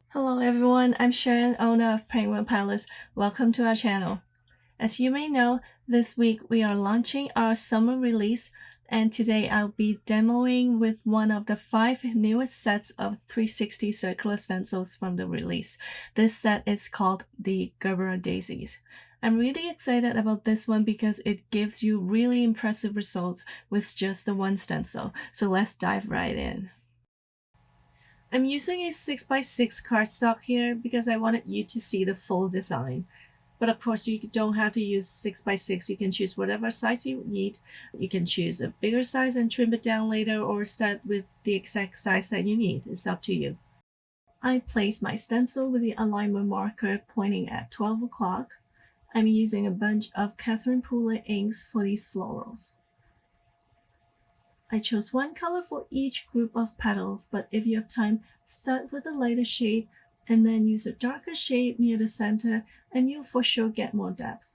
Hello everyone, I'm Sharon, owner of Penguin Palace. Welcome to our channel. As you may know, this week we are launching our summer release, and today I'll be demoing with one of the 5 newest sets of 360 circular stencils from the release. This set is called the Gerbera Daisies. I'm really excited about this one because it gives you really impressive results with just the one stencil, so let's dive right in. I'm using a 6x6 cardstock here because I wanted you to see the full design. But of course, you don't have to use 6x6. You can choose whatever size you need. You can choose a bigger size and trim it down later, or start with the exact size that you need. It's up to you. I place my stencil with the alignment marker pointing at 12 o'clock. I'm using a bunch of Catherine Pooler inks for these florals. I chose one color for each group of petals, but if you have time, start with a lighter shade and then use a darker shade near the center, and you'll for sure get more depth.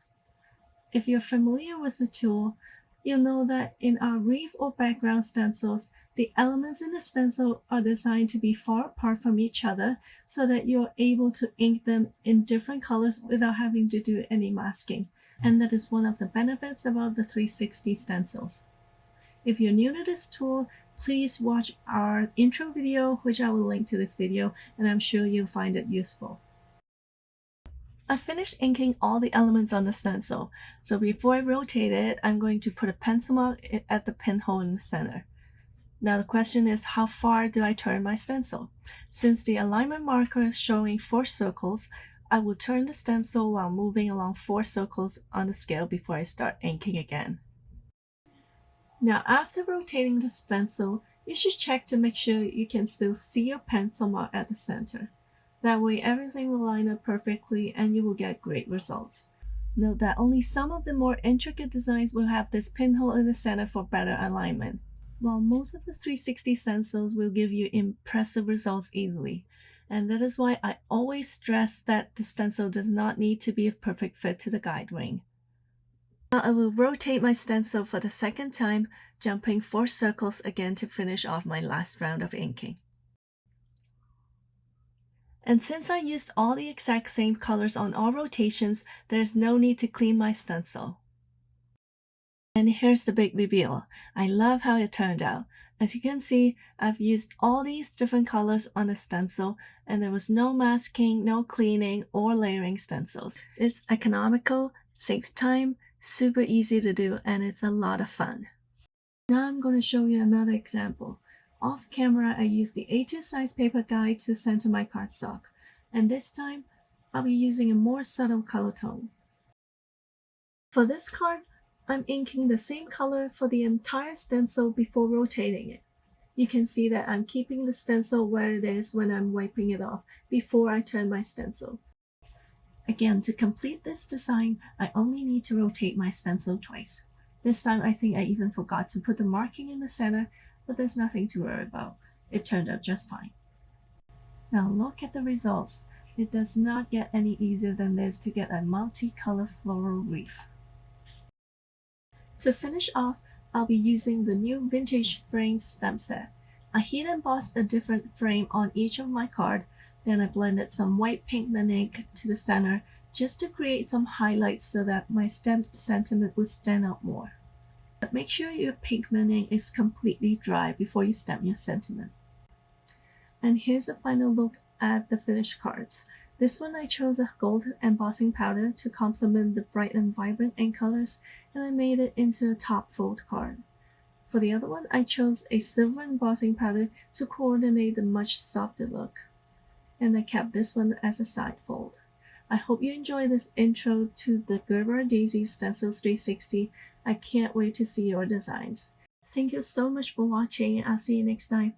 If you're familiar with the tool, you'll know that in our wreath or background stencils, the elements in the stencil are designed to be far apart from each other so that you're able to ink them in different colors without having to do any masking. And that is one of the benefits about the 360 stencils. If you're new to this tool, please watch our intro video, which I will link to this video, and I'm sure you'll find it useful. I finished inking all the elements on the stencil, so before I rotate it, I'm going to put a pencil mark at the pinhole in the center. Now the question is, how far do I turn my stencil? Since the alignment marker is showing 4 circles, I will turn the stencil while moving along 4 circles on the scale before I start inking again. Now, after rotating the stencil, you should check to make sure you can still see your pencil mark at the center. That way, everything will line up perfectly and you will get great results. Note that only some of the more intricate designs will have this pinhole in the center for better alignment, while most of the 360 stencils will give you impressive results easily. And that is why I always stress that the stencil does not need to be a perfect fit to the guide ring. Now I will rotate my stencil for the second time, jumping 4 circles again to finish off my last round of inking. And since I used all the exact same colors on all rotations, there's no need to clean my stencil. And here's the big reveal. I love how it turned out. As you can see, I've used all these different colors on the stencil, and there was no masking, no cleaning, or layering stencils. It's economical, saves time, super easy to do, and it's a lot of fun. Now I'm going to show you another example. Off camera, I used the A2 size paper guide to center my cardstock, and this time I'll be using a more subtle color tone. For this card, I'm inking the same color for the entire stencil before rotating it. You can see that I'm keeping the stencil where it is when I'm wiping it off before I turn my stencil. Again, to complete this design, I only need to rotate my stencil twice. This time I think I even forgot to put the marking in the center, but there's nothing to worry about. It turned out just fine. Now look at the results. It does not get any easier than this to get a multi-color floral wreath. To finish off, I'll be using the new vintage frame stamp set. I heat embossed a different frame on each of my card. Then I blended some white pigment ink to the center just to create some highlights so that my stamped sentiment would stand out more. But make sure your pigment ink is completely dry before you stamp your sentiment. And here's a final look at the finished cards. This one I chose a gold embossing powder to complement the bright and vibrant ink colors, and I made it into a top fold card. For the other one, I chose a silver embossing powder to coordinate the much softer look. And I kept this one as a side fold. I hope you enjoyed this intro to the Gerbera Daisies Stencils 360. I can't wait to see your designs. Thank you so much for watching. I'll see you next time.